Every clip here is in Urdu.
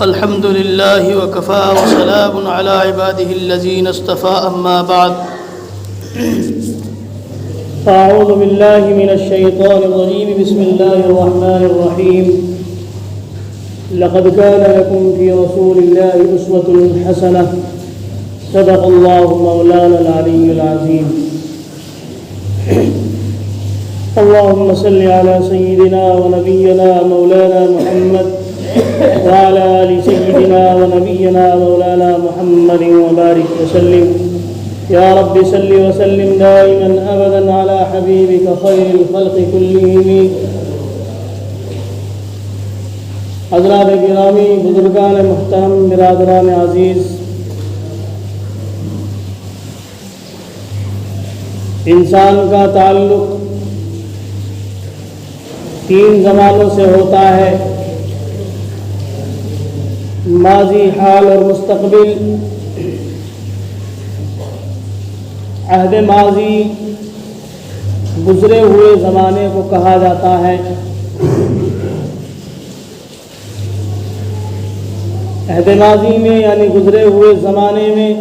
الحمد لله وكفى وسلام على عباده الذين اصطفى أما بعد أعوذ بالله من الشيطان الرجيم بسم الله الرحمن الرحيم لقد كان لكم في رسول الله أسوة حسنة صدق الله مولانا العلي العظيم اللهم صل على سيدنا ونبينا مولانا محمد وعلى آل سيدنا ونبينا مولانا محمد وبارك وسلم يا رب صل وسلم دائما أبدا على حبيبك خير الخلق كلهم. حضرات گرامی، بزرگان محترم، برادران عزیز، انسان کا تعلق تین زمانوں سے ہوتا ہے: ماضی، حال اور مستقبل. عہد ماضی گزرے ہوئے زمانے کو کہا جاتا ہے. عہد ماضی میں یعنی گزرے ہوئے زمانے میں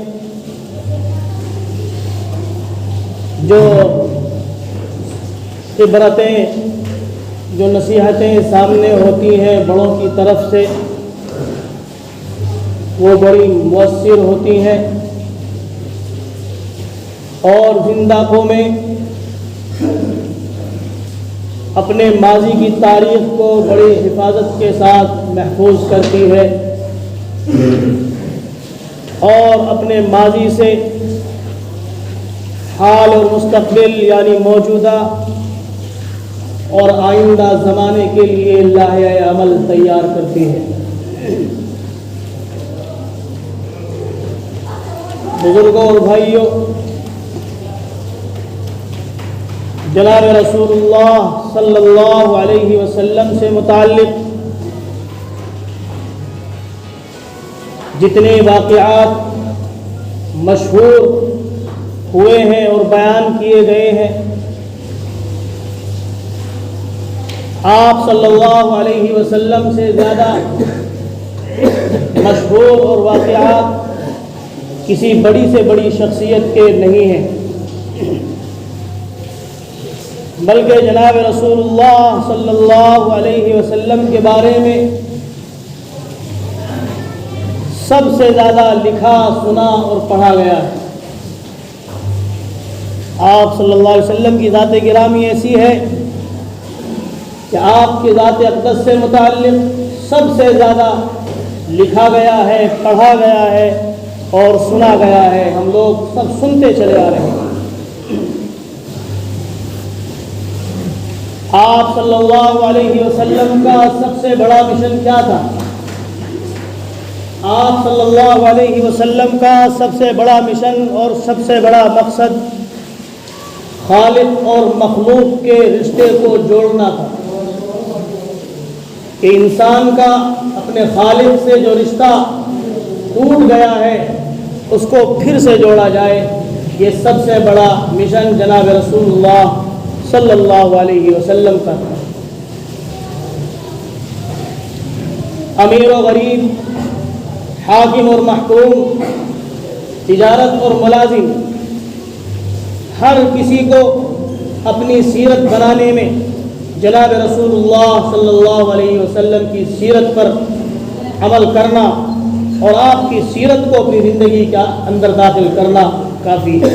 جو عبرتیں، جو نصیحتیں سامنے ہوتی ہیں بڑوں کی طرف سے، وہ بڑی مؤثر ہوتی ہیں اور زندہ قومیں اپنے ماضی کی تاریخ کو بڑی حفاظت کے ساتھ محفوظ کرتی ہے اور اپنے ماضی سے حال اور مستقبل یعنی موجودہ اور آئندہ زمانے کے لیے لائحہ عمل تیار کرتی ہے. بزرگوں اور بھائیوں، جناب رسول اللہ صلی اللہ علیہ وسلم سے متعلق جتنے واقعات مشہور ہوئے ہیں اور بیان کیے گئے ہیں، آپ صلی اللہ علیہ وسلم سے زیادہ مشہور اور واقعات کسی بڑی سے بڑی شخصیت کے نہیں ہیں، بلکہ جناب رسول اللہ صلی اللہ علیہ وسلم کے بارے میں سب سے زیادہ لکھا، سنا اور پڑھا گیا ہے. آپ صلی اللہ علیہ وسلم کی ذات گرامی ایسی ہے کہ آپ کی ذات اقدس سے متعلق سب سے زیادہ لکھا گیا ہے، پڑھا گیا ہے اور سنا گیا ہے. ہم لوگ سب سنتے چلے آ رہے ہیں. آپ صلی اللہ علیہ وسلم کا سب سے بڑا مشن کیا تھا؟ آپ صلی اللہ علیہ وسلم کا سب سے بڑا مشن اور سب سے بڑا مقصد خالق اور مخلوق کے رشتے کو جوڑنا تھا کہ انسان کا اپنے خالق سے جو رشتہ ٹوٹ گیا ہے اس کو پھر سے جوڑا جائے. یہ سب سے بڑا مشن جناب رسول اللہ صلی اللہ علیہ وسلم کا تھا. امیر و غریب، حاکم اور محکوم، تجارت اور ملازم، ہر کسی کو اپنی سیرت بنانے میں جناب رسول اللہ صلی اللہ علیہ وسلم کی سیرت پر عمل کرنا اور آپ کی سیرت کو اپنی زندگی کا اندر داخل کرنا کافی ہے.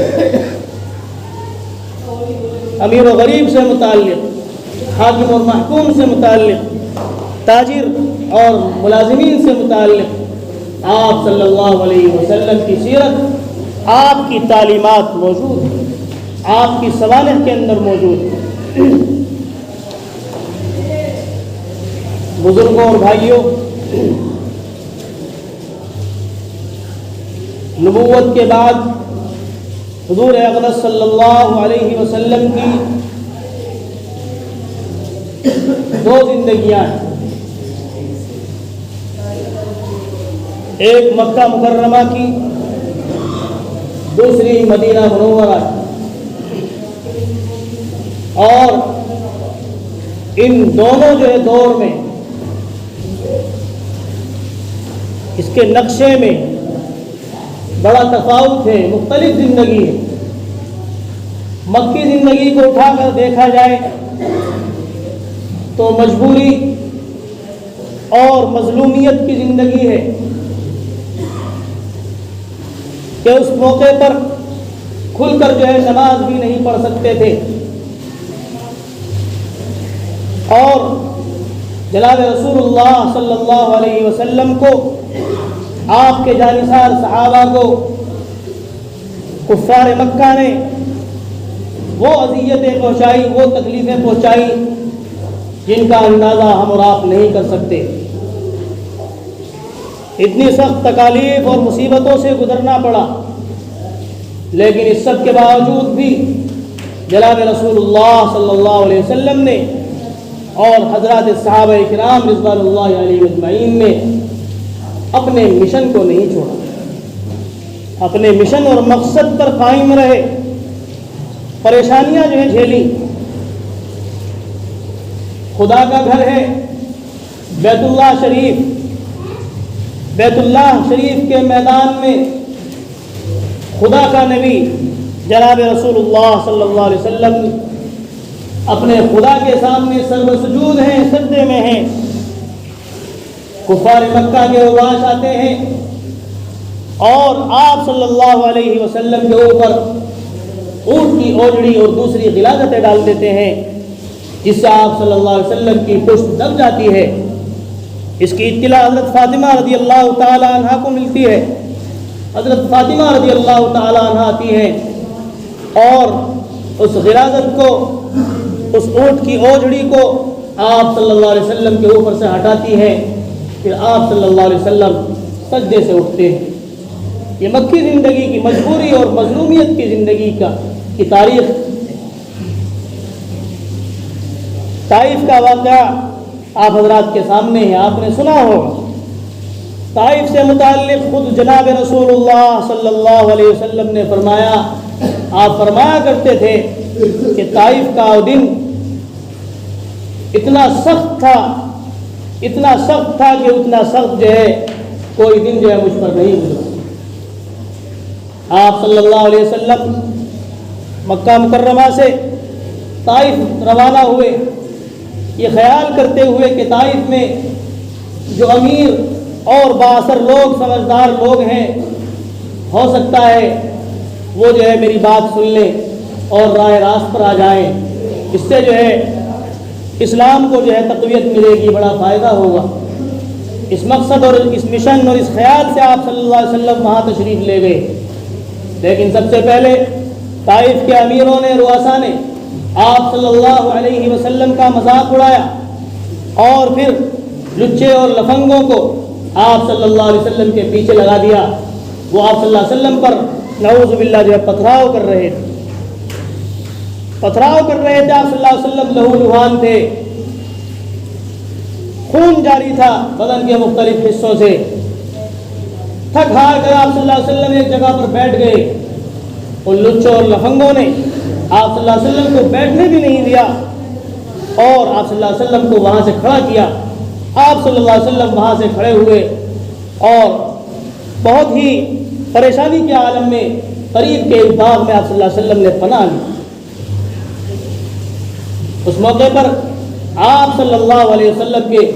امیر و غریب سے متعلق، حاکم اور محکوم سے متعلق، تاجر اور ملازمین سے متعلق آپ صلی اللہ علیہ وسلم کی سیرت، آپ کی تعلیمات موجود ہیں، آپ کی سوانح کے اندر موجود ہیں. بزرگوں اور بھائیوں، نبوت کے بعد حضور اقدس صلی اللہ علیہ وسلم کی دو زندگیاں ہیں. ایک مکہ مکرمہ کی، دوسری مدینہ منورہ کی. اور ان دونوں جو ہے دور میں اس کے نقشے میں بڑا تفاوت ہے، مختلف زندگی ہے۔ مکی زندگی کو اٹھا کر دیکھا جائے تو مجبوری اور مظلومیت کی زندگی ہے کہ اس موقع پر کھل کر جو ہے نماز بھی نہیں پڑھ سکتے تھے، اور جناب رسول اللہ صلی اللہ علیہ وسلم کو، آپ کے جانثار صحابہ کو کفار مکہ نے وہ اذیتیں پہنچائی، وہ تکلیفیں پہنچائی جن کا اندازہ ہم اور آپ نہیں کر سکتے۔ اتنی سخت تکالیف اور مصیبتوں سے گزرنا پڑا، لیکن اس سب کے باوجود بھی جناب رسول اللہ صلی اللہ علیہ وسلم نے اور حضرات صحابہ کرام رضوان اللہ علیہم اجمعین نے اپنے مشن کو نہیں چھوڑا، اپنے مشن اور مقصد پر قائم رہے، پریشانیاں جو ہیں جھیلی۔ خدا کا گھر ہے بیت اللہ شریف، بیت اللہ شریف کے میدان میں خدا کا نبی جناب رسول اللہ صلی اللہ علیہ وسلم اپنے خدا کے سامنے سر سجود ہیں، سجدے میں ہیں۔ کفار مکہ کے اوباش آتے ہیں اور آپ صلی اللہ علیہ وسلم کے اوپر اونٹ کی اوجڑی اور دوسری غلاظتیں ڈال دیتے ہیں، جس سے آپ صلی اللہ علیہ وسلم کی پشت دب جاتی ہے۔ اس کی اطلاع حضرت فاطمہ رضی اللہ تعالی عنہ کو ملتی ہے۔ حضرت فاطمہ رضی اللہ تعالی عنہ آتی ہیں اور اس غلاظت کو، اس اونٹ کی اوجڑی کو آپ صلی اللہ علیہ وسلم کے اوپر سے ہٹاتی ہیں، پھر آپ صلی اللہ علیہ وسلم سجدے سے اٹھتے ہیں۔ یہ مکی زندگی کی مجبوری اور مظلومیت کی زندگی کی تاریخ۔ طائف کا واقعہ آپ حضرات کے سامنے ہے، آپ نے سنا ہوگا۔ طائف سے متعلق خود جناب رسول اللہ صلی اللہ علیہ وسلم نے فرمایا، آپ فرمایا کرتے تھے کہ طائف کا وہ دن اتنا سخت تھا، اتنا سخت تھا کہ اتنا سخت جو ہے کوئی دن جو ہے مجھ پر نہیں گزرا۔ آپ صلی اللہ علیہ وسلم مکہ مکرمہ سے طائف روانہ ہوئے، یہ خیال کرتے ہوئے کہ طائف میں جو امیر اور بااثر لوگ، سمجھدار لوگ ہیں، ہو سکتا ہے وہ جو ہے میری بات سن لیں اور راہ راست پر آ جائیں، اس سے جو ہے اسلام کو جو ہے تقویت ملے گی، بڑا فائدہ ہوگا۔ اس مقصد اور اس مشن اور اس خیال سے آپ صلی اللہ علیہ وسلم وہاں تشریف لے گئے، لیکن سب سے پہلے طائف کے امیروں نے، رؤساء نے آپ صلی اللہ علیہ وسلم کا مذاق اڑایا، اور پھر لچے اور لفنگوں کو آپ صلی اللہ علیہ وسلم کے پیچھے لگا دیا۔ وہ آپ صلی اللہ علیہ وسلم پر نعوذ باللہ جو ہے پتھراؤ کر رہے تھے، پتھراؤ کر رہے تھے۔ آپ صلی اللہ علیہ وسلم لہو لہان تھے، خون جاری تھا بدن کے مختلف حصوں سے۔ تھک ہار کر آپ صلی اللہ علیہ وسلم ایک جگہ پر بیٹھ گئے، اور لچوں اور لفنگوں نے آپ صلی اللہ علیہ وسلم کو بیٹھنے بھی نہیں دیا، اور آپ صلی اللہ علیہ وسلم کو وہاں سے کھڑا کیا۔ آپ صلی اللہ علیہ وسلم وہاں سے کھڑے ہوئے اور بہت ہی پریشانی کے عالم میں قریب کے ایک باغ میں آپ صلی اللہ علیہ وسلم نے پناہ لی۔ اس موقع پر آپ صلی اللہ علیہ وسلم کے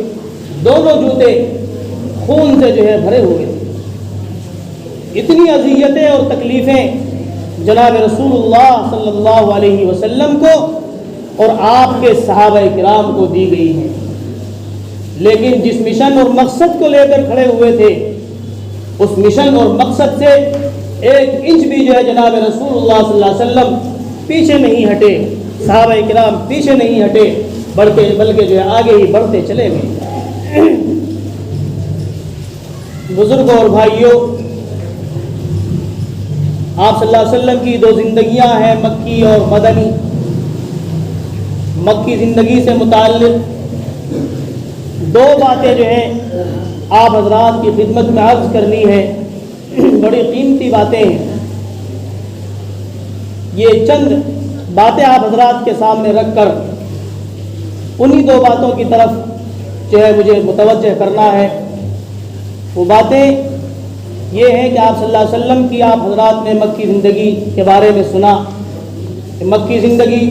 دونوں جوتے خون سے جو ہے بھرے ہوئے تھے۔ اتنی اذیتیں اور تکلیفیں جناب رسول اللہ صلی اللہ علیہ وسلم کو اور آپ کے صحابہ کرام کو دی گئی ہیں، لیکن جس مشن اور مقصد کو لے کر کھڑے ہوئے تھے، اس مشن اور مقصد سے ایک انچ بھی جو ہے جناب رسول اللہ صلی اللہ علیہ وسلم پیچھے نہیں ہٹے، صحابہ کرام پیچھے نہیں ہٹے، بلکہ جو ہے آگے ہی بڑھتے چلے گئے۔ بزرگوں اور بھائیوں، آپ صلی اللہ علیہ وسلم کی دو زندگیاں ہیں، مکی اور مدنی۔ مکی زندگی سے متعلق دو باتیں جو ہیں آپ حضرات کی خدمت میں عرض کرنی ہے، بڑی قیمتی باتیں ہیں۔ یہ چند باتیں آپ حضرات کے سامنے رکھ کر انہی دو باتوں کی طرف جو ہے مجھے متوجہ کرنا ہے۔ وہ باتیں یہ ہیں کہ آپ صلی اللہ علیہ وسلم کی آپ حضرات نے مکی زندگی کے بارے میں سنا کہ مکی زندگی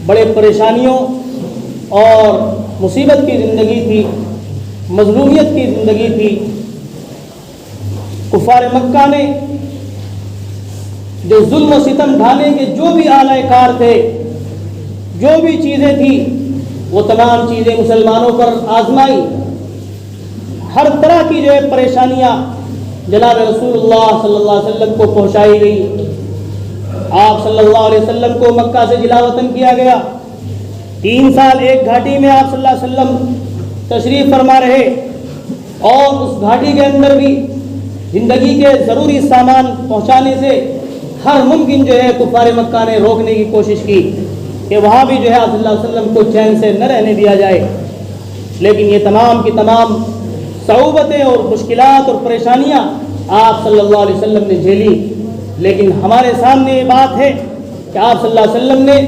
بڑے پریشانیوں اور مصیبت کی زندگی تھی، مظلومیت کی زندگی تھی۔ کفار مکہ نے جو ظلم و ستم ڈھانے کے جو بھی آلۂ کار تھے، جو بھی چیزیں تھیں، وہ تمام چیزیں مسلمانوں پر آزمائی۔ ہر طرح کی جو ہے پریشانیاں جناب رسول اللہ صلی اللہ علیہ وسلم کو پہنچائی گئی۔ آپ صلی اللہ علیہ وسلم کو مکہ سے جلا وطن کیا گیا۔ 3 سال ایک گھاٹی میں آپ صلی اللہ علیہ وسلم تشریف فرما رہے، اور اس گھاٹی کے اندر بھی زندگی کے ضروری سامان پہنچانے سے ہر ممکن جو ہے کفار مکہ نے روکنے کی کوشش کی کہ وہاں بھی جو ہے آپ صلی اللہ علیہ وسلم کو چین سے نہ رہنے دیا جائے۔ لیکن یہ تمام کی تمام صعوبتیں اور مشکلات اور پریشانیاں آپ صلی اللہ علیہ وسلم نے جھیلی۔ لیکن ہمارے سامنے یہ بات ہے کہ آپ صلی اللہ علیہ وسلم نے،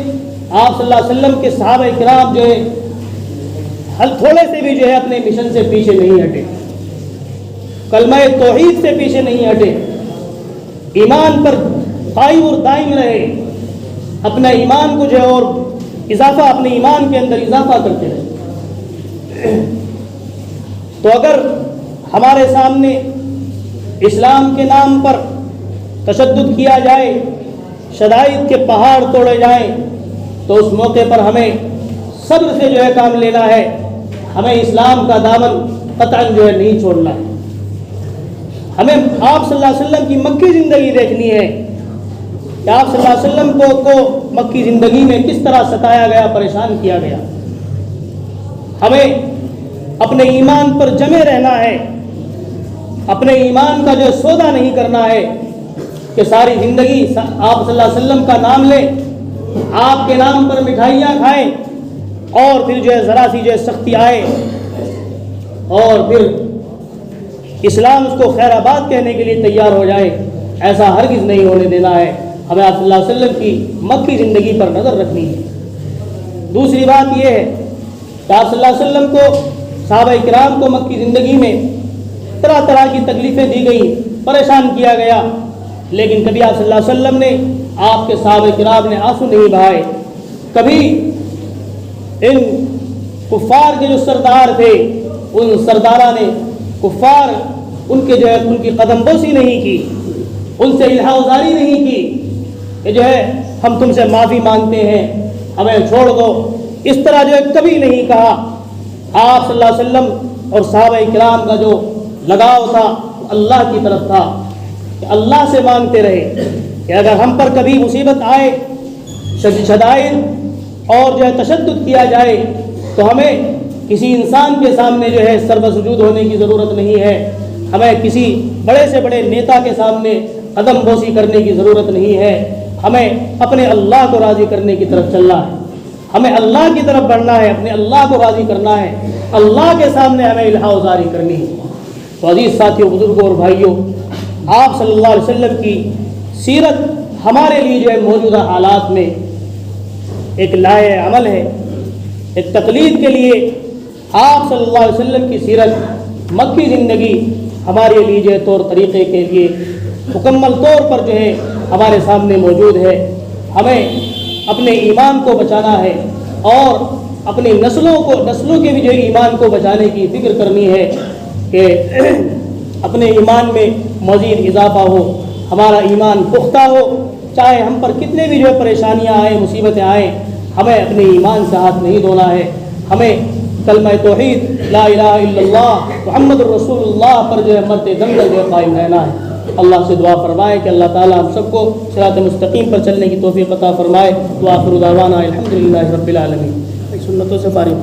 آپ صلی اللہ علیہ وسلم کے صحابہ کرام جو ہے تھوڑے سے بھی جو ہے اپنے مشن سے پیچھے نہیں ہٹے، کلمہ توحید سے پیچھے نہیں ہٹے، ایمان پر قائم اور دائم رہے، اپنا ایمان کو جو ہے اور اضافہ، اپنے ایمان کے اندر اضافہ کرتے رہے۔ تو اگر ہمارے سامنے اسلام کے نام پر تشدد کیا جائے، شدائد کے پہاڑ توڑے جائیں، تو اس موقع پر ہمیں صبر سے جو ہے کام لینا ہے، ہمیں اسلام کا دامن قطعاً جو ہے نہیں چھوڑنا ہے۔ ہمیں آپ صلی اللہ علیہ وسلم کی مکی زندگی دیکھنی ہے کہ آپ صلی اللہ علیہ وسلم کو مکی زندگی میں کس طرح ستایا گیا، پریشان کیا گیا۔ ہمیں اپنے ایمان پر جمے رہنا ہے، اپنے ایمان کا جو سودا نہیں کرنا ہے کہ ساری زندگی آپ صلی اللہ علیہ وسلم کا نام لیں، آپ کے نام پر مٹھائیاں کھائیں، اور پھر جو ہے ذرا سی جو ہے سختی آئے اور پھر اسلام اس کو خیر آباد کہنے کے لیے تیار ہو جائے۔ ایسا ہرگز نہیں ہونے دینا ہے۔ ہمیں آپ صلی اللہ علیہ وسلم کی مکی زندگی پر نظر رکھنی ہے۔ دوسری بات یہ ہے کہ آپ صلی اللہ علیہ وسلم کو، صحابہ کرام کو مکی زندگی میں طرح طرح کی تکلیفیں دی گئی، پریشان کیا گیا، لیکن کبھی آپ صلی اللہ علیہ وسلم نے، آپ کے صحابہ کرام نے آنسو نہیں بہائے۔ کبھی ان کفار کے جو سردار تھے، ان سردارہ نے، کفار ان کے جو ہے ان کی قدم بوسی نہیں کی، ان سے الہا ازاری نہیں کی کہ جو ہے ہم تم سے معافی مانگتے ہیں، ہمیں چھوڑ دو، اس طرح جو ہے کبھی نہیں کہا۔ آپ صلی اللہ علیہ وسلم اور صحابہ کرام کا جو لگاؤ تھا اللہ کی طرف تھا کہ اللہ سے مانگتے رہے کہ اگر ہم پر کبھی مصیبت آئے، شدائد اور جو ہے تشدد کیا جائے، تو ہمیں کسی انسان کے سامنے جو ہے سر بسجود ہونے کی ضرورت نہیں ہے، ہمیں کسی بڑے سے بڑے نیتا کے سامنے قدم بوسی کرنے کی ضرورت نہیں ہے، ہمیں اپنے اللہ کو راضی کرنے کی طرف چلنا ہے، ہمیں اللہ کی طرف بڑھنا ہے، اپنے اللہ کو راضی کرنا ہے، اللہ کے سامنے ہمیں الہا ازاری کرنی ہے۔ تو عزیز ساتھیوں، بزرگوں اور بھائیوں، آپ صلی اللہ علیہ وسلم کی سیرت ہمارے لیے جو ہے موجودہ حالات میں ایک لائے عمل ہے، ایک تقلید کے لیے آپ صلی اللہ علیہ وسلم کی سیرت، مکی زندگی ہمارے لیے جو ہے طور طریقے کے لیے مکمل طور پر جو ہے ہمارے سامنے موجود ہے۔ ہمیں اپنے ایمان کو بچانا ہے اور اپنی نسلوں کے بھی جو ایمان کو بچانے کی فکر کرنی ہے کہ اپنے ایمان میں مزید اضافہ ہو، ہمارا ایمان پختہ ہو، چاہے ہم پر کتنے بھی جو ہے پریشانیاں آئیں، مصیبتیں آئیں، ہمیں اپنے ایمان سے ہاتھ نہیں دھونا ہے، ہمیں کلمہ توحید لا الہ الا اللہ محمد الرسول اللہ پر جو ہے مرتے دم تک جو ہے قائم رہنا ہے۔ اللہ سے دعا فرمائے کہ اللہ تعالیٰ ہم سب کو صراط مستقیم پر چلنے کی توفیق عطا فرمائے۔ وآخر دعوانا الحمدللہ رب العالمین۔ سنتوں سے فارغ